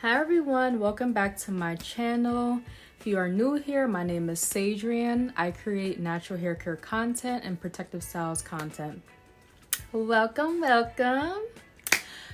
Hi everyone, welcome back to my channel. If you are new here, my name is Sadrian. I create natural hair care content and protective styles content. Welcome.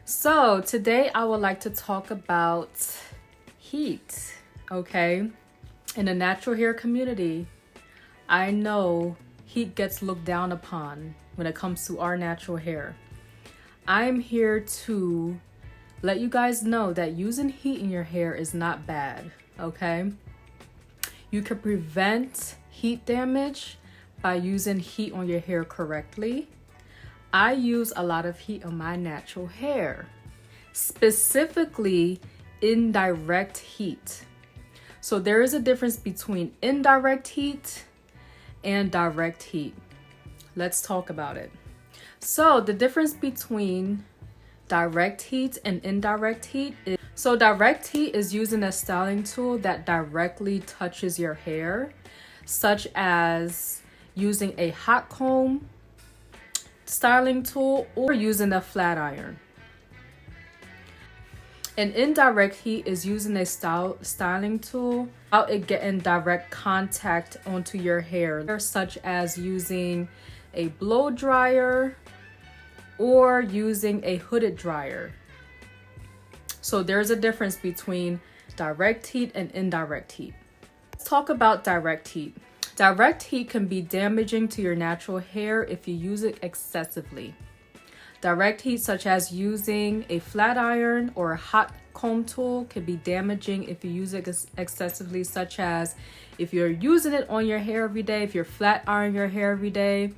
So today I would like to talk about heat, okay? In the natural hair community, I know heat gets looked down upon when it comes to our natural hair. I'm here to let you guys know that using heat in your hair is not bad, okay? You can prevent heat damage by using heat on your hair correctly. I use a lot of heat on my natural hair, specifically indirect heat. So there is a difference between indirect heat and direct heat. Let's talk about it. So the difference between direct heat and indirect heat is, so direct heat is using a styling tool that directly touches your hair, such as using a hot comb styling tool or using a flat iron. And indirect heat is using a styling tool without it getting direct contact onto your hair, such as using a blow dryer or using a hooded dryer. So there's a difference between direct heat and indirect heat. Let's talk about direct heat. Direct heat can be damaging to your natural hair if you use it excessively. Direct heat, such as using a flat iron or a hot comb tool, can be damaging if you use it excessively, such as if you're using it on your hair every day, if you're flat ironing your hair every day,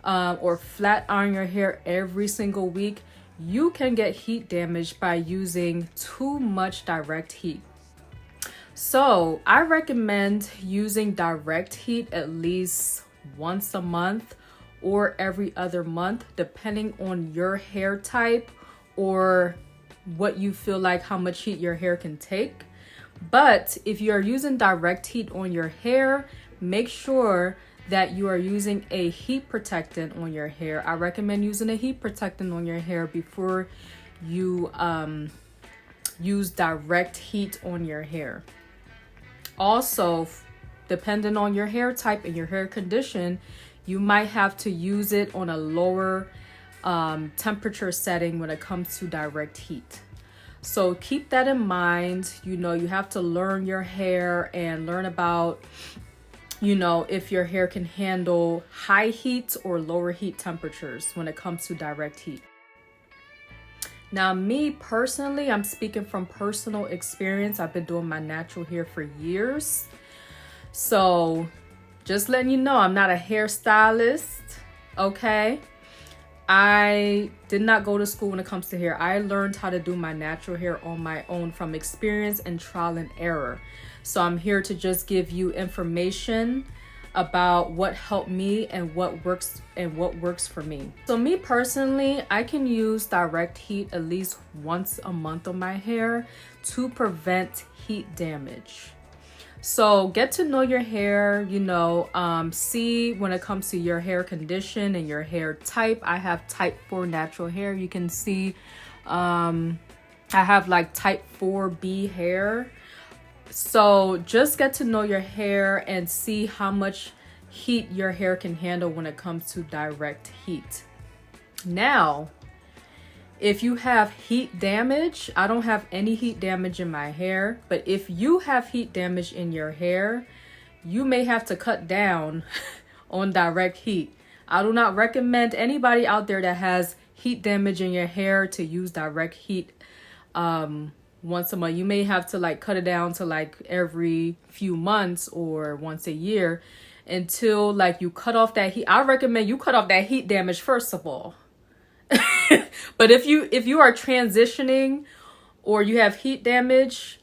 or flat iron your hair every single week, you can get heat damage by using too much direct heat. So I recommend using direct heat at least once a month or every other month, depending on your hair type or what you feel like, how much heat your hair can take. But if you're using direct heat on your hair, make sure that you are using a heat protectant on your hair. I recommend using a heat protectant on your hair before you use direct heat on your hair. Also, depending on your hair type and your hair condition, you might have to use it on a lower temperature setting when it comes to direct heat. So keep that in mind. You know, you have to learn your hair and learn about, you know, if your hair can handle high heat or lower heat temperatures when it comes to direct heat. Now, me personally, I'm speaking from personal experience. I've been doing my natural hair for years. So just letting you know, I'm not a hairstylist, okay? I did not go to school when it comes to hair. I learned how to do my natural hair on my own from experience and trial and error. So I'm here to just give you information about what helped me and what works for me. So me personally, I can use direct heat at least once a month on my hair to prevent heat damage. So get to know your hair, you know, see when it comes to your hair condition and your hair type. I have type 4 natural hair. You can see I have like type 4B hair. So just get to know your hair and see how much heat your hair can handle when it comes to direct heat. Now, if you have heat damage, I don't have any heat damage in my hair, but if you have heat damage in your hair, you may have to cut down on direct heat. I do not recommend anybody out there that has heat damage in your hair to use direct heat once a month. You may have to like cut it down to like every few months or once a year until like you cut off that heat. I recommend you cut off that heat damage first of all. But if you are transitioning or you have heat damage,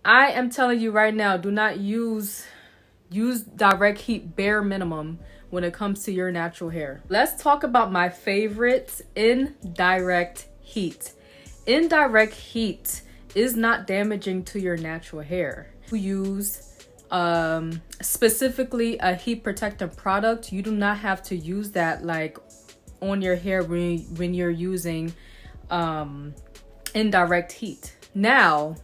I am telling you right now, do not use direct heat bare minimum when it comes to your natural hair. Let's talk about my favorites, indirect heat. Indirect heat is not damaging to your natural hair. You use specifically a heat protectant product. You do not have to use that like on your hair when you're using indirect heat. Now,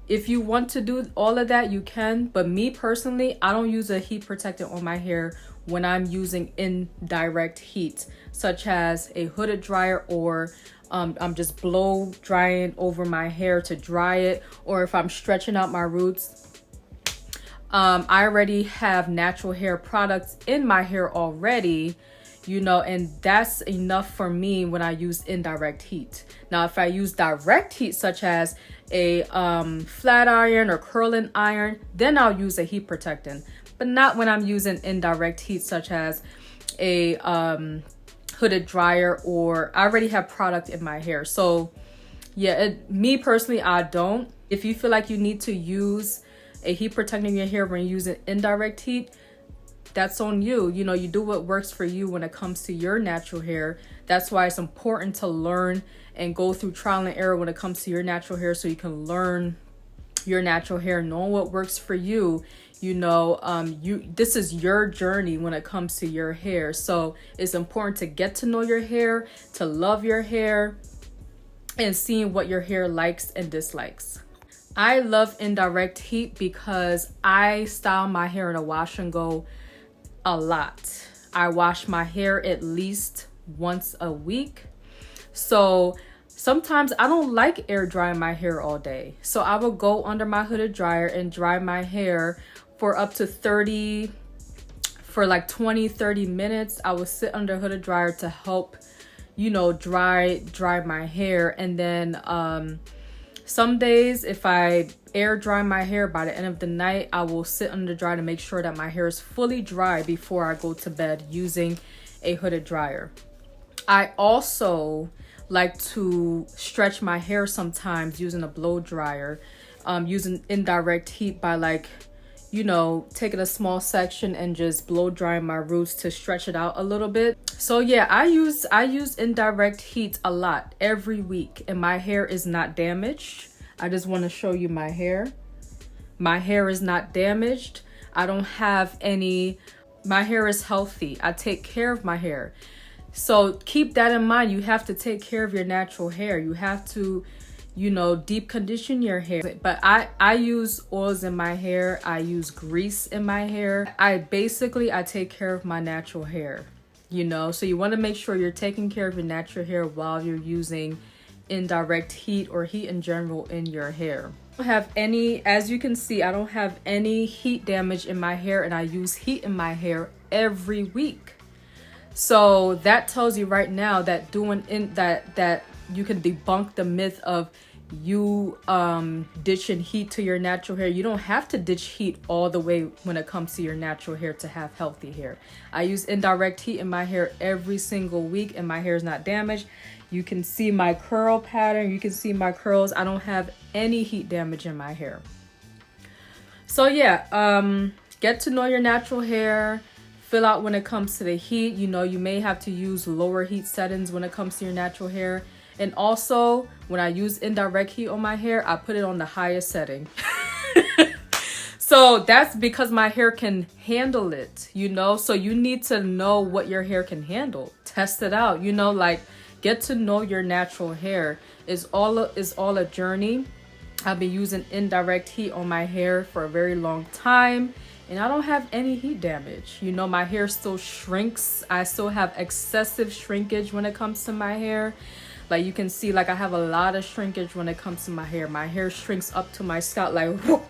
if you want to do all of that, you can. But me personally, I don't use a heat protectant on my hair when I'm using indirect heat, such as a hooded dryer, or I'm just blow drying over my hair to dry it, or if I'm stretching out my roots. I already have natural hair products in my hair already, you know, and that's enough for me when I use indirect heat. Now, if I use direct heat, such as a flat iron or curling iron, then I'll use a heat protectant, but not when I'm using indirect heat, such as a hooded dryer, or I already have product in my hair. So yeah, me personally, I don't. If you feel like you need to use a heat protectant in your hair when you're using indirect heat, that's on you. You know, you do what works for you when it comes to your natural hair. That's why it's important to learn and go through trial and error when it comes to your natural hair, so you can learn your natural hair, knowing what works for you. You know, this is your journey when it comes to your hair. So it's important to get to know your hair, to love your hair, and seeing what your hair likes and dislikes. I love indirect heat because I style my hair in a wash and go a lot. I wash my hair at least once a week. So sometimes I don't like air drying my hair all day. So I will go under my hooded dryer and dry my hair for up to 30, for like 20-30 minutes. I will sit under a hooded dryer to help, you know, dry my hair. And then some days, if I air dry my hair, by the end of the night, I will sit under the dryer to make sure that my hair is fully dry before I go to bed using a hooded dryer. I also like to stretch my hair sometimes using a blow dryer, using indirect heat by, like, you know, taking a small section and just blow drying my roots to stretch it out a little bit. So yeah, I use indirect heat a lot every week, and my hair is not damaged. I just want to show you my hair. My hair is not damaged. I don't have any, my hair is healthy. I take care of my hair. So keep that in mind. You have to take care of your natural hair. You have to, you know, deep condition your hair. But I use oils in my hair. I use grease in my hair. I take care of my natural hair, you know. So you want to make sure you're taking care of your natural hair while you're using indirect heat or heat in general in your hair. I don't have any, as you can see, I don't have any heat damage in my hair, and I use heat in my hair every week. So that tells you right now that that you can debunk the myth of you ditching heat to your natural hair. You don't have to ditch heat all the way when it comes to your natural hair to have healthy hair. I use indirect heat in my hair every single week, and my hair is not damaged. You can see my curl pattern. You can see my curls. I don't have any heat damage in my hair. So yeah, get to know your natural hair. Fill out when it comes to the heat. You know, you may have to use lower heat settings when it comes to your natural hair. And also, when I use indirect heat on my hair, I put it on the highest setting. So that's because my hair can handle it, you know? So you need to know what your hair can handle. Test it out, you know, like, get to know your natural hair. Is all a journey. I've been using indirect heat on my hair for a very long time, and I don't have any heat damage. You know, my hair still shrinks. I still have excessive shrinkage when it comes to my hair. Like, you can see, like, I have a lot of shrinkage when it comes to my hair. My hair shrinks up to my scalp, like, whoa.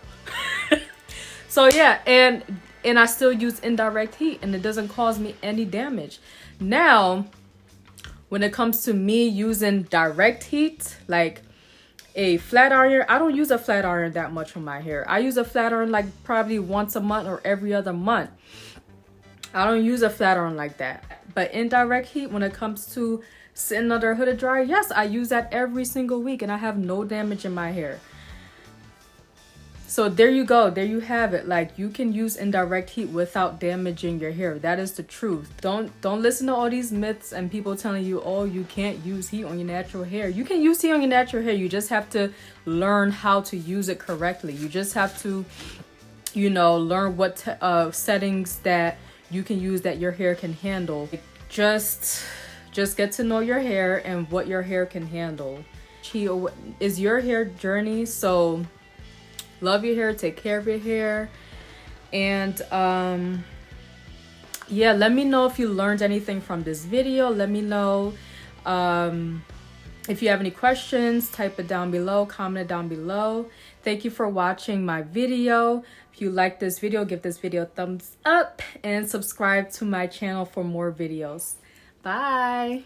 So yeah, and I still use indirect heat, and it doesn't cause me any damage. Now, when it comes to me using direct heat, like a flat iron, I don't use a flat iron that much on my hair. I use a flat iron like probably once a month or every other month. I don't use a flat iron like that. But indirect heat, when it comes to sitting under a hooded dryer, yes, I use that every single week, and I have no damage in my hair. So there you go. There you have it. Like, you can use indirect heat without damaging your hair. That is the truth. Don't listen to all these myths and people telling you, oh, you can't use heat on your natural hair. You can use heat on your natural hair. You just have to learn how to use it correctly. You just have to, you know, learn what settings that you can use that your hair can handle. Just get to know your hair and what your hair can handle. is your hair journey. So love your hair, take care of your hair, and yeah, let me know if you learned anything from this video. Let me know if you have any questions. Type it down below, comment it down below. Thank you for watching my video. If you like this video, give this video a thumbs up and subscribe to my channel for more videos. Bye.